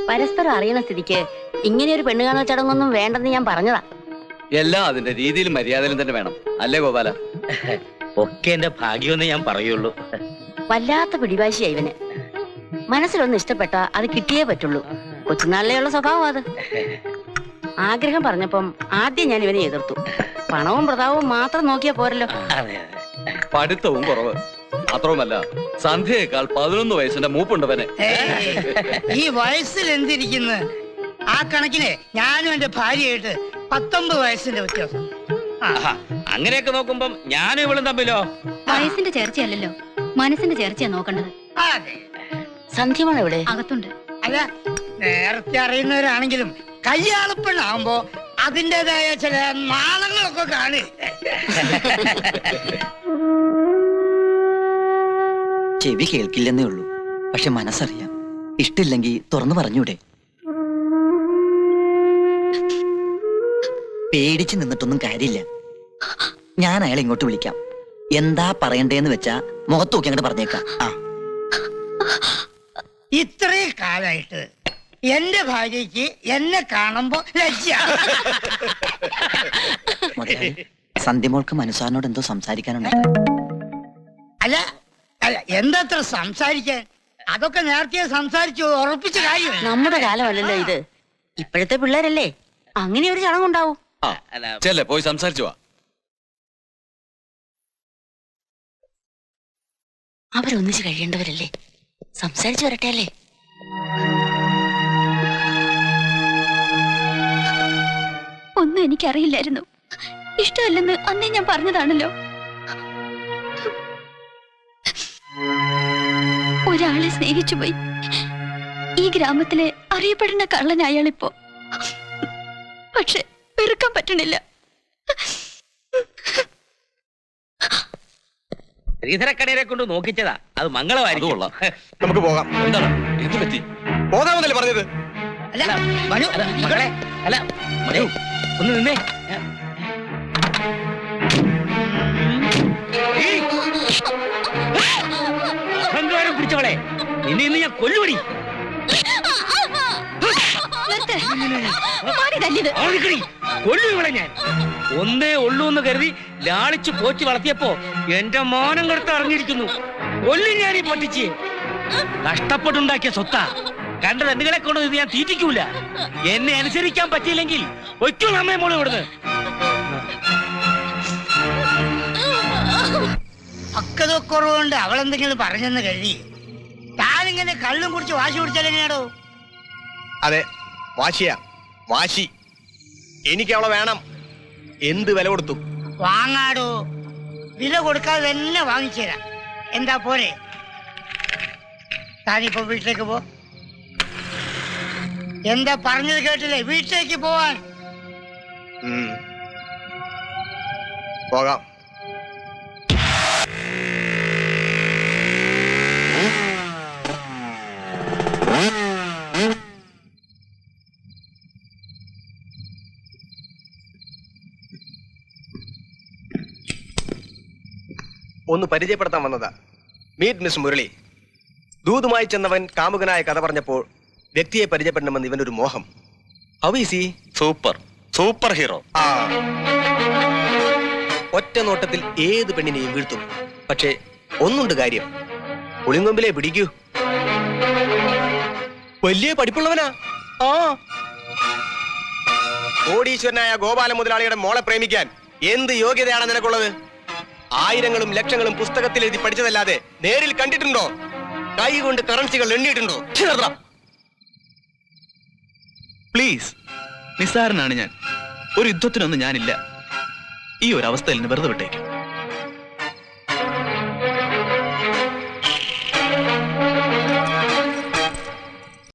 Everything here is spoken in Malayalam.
പരസ്പരം അറിയുന്ന സ്ഥിതിക്ക് ഇങ്ങനെ ഒരു പെണ്ണ് കാണൽ ചടങ്ങൊന്നും വേണ്ടെന്ന് ഞാൻ പറഞ്ഞതാ. എല്ലാം അതിന്റെ രീതിയിലും മര്യാദയിലും തന്നെ വേണം, അല്ലേ ഗോപാല? ഒക്കെ എന്റെ ഭാഗ്യമെന്ന് ഞാൻ പറയുള്ളൂ. വല്ലാത്ത പിടിവാശിയാ ഇവന്. മനസ്സിലൊന്ന് ഇഷ്ടപ്പെട്ട അത് കിട്ടിയേ പറ്റുള്ളൂ. കൊച്ചുനാളിലെയുള്ള സ്വഭാവം അത്. ആഗ്രഹം പറഞ്ഞപ്പം ആദ്യം ഞാൻ ഇവനെ എതിർത്തു. പണവും പ്രതാപവും മാത്രം നോക്കിയാ പോരല്ലോ. പഠിത്തവും കുറവ്. മാത്രവുമല്ല സന്ധ്യയേക്കാൾ 11 വയസ്സിന്റെ മൂപ്പുണ്ടവനെ. ഈ വയസ്സിൽ എന്തിരിക്കുന്നു? ആ കണക്കിന് ഞാനും എന്റെ ഭാര്യയായിട്ട് 19 വയസ്സിന്റെ വ്യത്യാസം. അങ്ങനെയൊക്കെ നോക്കുമ്പം ഞാനും ഇവളും തമ്മിലോ? വയസ്സിന്റെ ചേർച്ചയല്ലല്ലോ, മനസ്സിന്റെ ചേർച്ചയാ നോക്കേണ്ടത്. അതെ, സന്ധ്യമോൾ എവിടെ? അകത്തുണ്ട്. അല്ല, നേരത്തെ അറിയുന്നവരാണെങ്കിലും കല്യാണപ്പെണ്ണാവുമ്പോ അതിൻ്റെതായ ചില നാളങ്ങളൊക്കെ കാണു. ചെവി കേൾക്കില്ലെന്നേ ഉള്ളൂ, പക്ഷെ മനസ്സറിയാം. ഇഷ്ടില്ലെങ്കിൽ തുറന്നു പറഞ്ഞൂടെ? പേടിച്ചു നിന്നിട്ടൊന്നും കാര്യമില്ല. ഞാൻ അയാളെ ഇങ്ങോട്ട് വിളിക്കാം. എന്താ പറയണ്ടേന്ന് വെച്ചാ മുഖത്ത് നോക്കി അങ്ങോട്ട് പറഞ്ഞേക്കാം. ഇത്രയും കാലായിട്ട് എന്റെ ഭാര്യയ്ക്ക് എന്നെ കാണുമ്പോ ലജ്ജ. സന്ധ്യമോൾക്ക് മനുസാറിനോട് എന്തോ സംസാരിക്കാനുണ്ട്. അല്ല അല്ല, എന്തത്ര സംസാരിക്കാൻ? അതൊക്കെ നേരത്തെ സംസാരിച്ചു ഉറപ്പിച്ച കാര്യം. നമ്മുടെ കാലമല്ലല്ലോ ഇത്. ഇപ്പോഴത്തെ പിള്ളേരല്ലേ അങ്ങനെ ഒരു ചടങ്ങുണ്ടാവും. ചെല്ലേ പോയി സംസാരിച്ചു വാ. അവരൊന്നിച്ച് കഴിയേണ്ടവരല്ലേ, സംസാരിച്ചു വരട്ടെ അല്ലേ? ഒന്നും എനിക്കറിയില്ലായിരുന്നു. ഇഷ്ടമല്ലെന്ന് അന്നേ ഞാൻ പറഞ്ഞതാണല്ലോ. ഒരാളെ സ്നേഹിച്ചു പോയി. ഈ ഗ്രാമത്തിലെ അറിയപ്പെടുന്ന കള്ളൻ അയാളിപ്പോ. പക്ഷെ വെറുക്കാൻ പറ്റണില്ല. ശ്രീധരക്കടയെ കൊണ്ട് നോക്കിച്ചതാ, അത് മംഗളമായിരിക്കും. നമുക്ക് പോകാം. എന്താണ് എന്ത് പറ്റി? പോകാമെന്നല്ലേ പറഞ്ഞത്? അല്ല മനു, മകളെ, അല്ല മനു, ഒന്ന് നിന്നേ. അഹങ്കാരം പിടിച്ചവളെ, നിന്നെ ഇന്ന് ഞാൻ കൊല്ലുപടി. കൊല്ലു ഇവളെ ഞാൻ. ഒന്നേ ഉള്ളൂ എന്ന് കരുതി ലാളിച്ച് പോച്ച് വളർത്തിയപ്പോ എന്റെ മാനം കെടുത്ത് അറിഞ്ഞിരിക്കുന്നു. കൊല്ലു ഞാനീ പൊട്ടിച്ച്. കഷ്ടപ്പെട്ടുണ്ടാക്കിയ സ്വത്താ. കണ്ട രണ്ടുകളെ കൊണ്ട് ഇത് ഞാൻ തീറ്റിക്കൂല. എന്നെ അനുസരിക്കാൻ പറ്റിയില്ലെങ്കിൽ ഒറ്റ നമ്മെ മോള് ഇവിടുന്ന്. പക്വതക്കുറവുകൊണ്ട് അവളെന്തെങ്കിലും പറഞ്ഞെന്ന് കരുതി താനിങ്ങനെ കള്ളും കുടിച്ച് വാശി കുടിച്ചാലെങ്ങനെയാടോ? അതെ, വാശിയാ, വാശി. എനിക്ക് അവളെ വേണം. എന്ത് വില കൊടുത്തു വാങ്ങാടോ. വില കൊടുക്കാതെ തന്നെ വാങ്ങിച്ചുതരാം. എന്താ പോരെ? താനിപ്പോ വീട്ടിലേക്ക് പോ. എന്താ പറഞ്ഞത് കേട്ടില്ലേ? വീട്ടിലേക്ക് പോവാൻ. പോകാം. ഒന്ന് പരിചയപ്പെടുത്താൻ വന്നതാ. Meet miss Murali. ദൂതുമായി ചെന്നവൻ കാമുകനായ കഥ പറഞ്ഞപ്പോൾ വ്യക്തിയെ പരിചയപ്പെടണമെന്ന് ഇവനൊരു മോഹം. How is he? Super hero. ഒറ്റ നോട്ടത്തിൽ ഏത് പെണ്ണിനെയും വീഴ്ത്തും. പക്ഷേ ഒന്നുണ്ട് കാര്യം, പുളിങ്കൊമ്പിലെ പിടിക്കൂ. വലിയ പഠിപ്പുള്ളവനാ. കോടീശ്വരനായ ഗോപാല മുതലാളിയുടെ മോളെ പ്രേമിക്കാൻ എന്ത് യോഗ്യതയാണ് നിനക്കുള്ളത്? ആയിരങ്ങളും ലക്ഷങ്ങളും പുസ്തകത്തിൽ എഴുതി പഠിച്ചതല്ലാതെ നേരിൽ കണ്ടിട്ടുണ്ടോ? കൈ കൊണ്ട് കറൻസികൾ എണ്ണിയിട്ടുണ്ടോ? പ്ലീസ്, നിസ്സാരനാണ് ഞാൻ. ഒരു യുദ്ധത്തിനൊന്നും ഞാനില്ല. ഈ ഒരു അവസ്ഥയിൽ വെറുതെ വിട്ടേക്കും.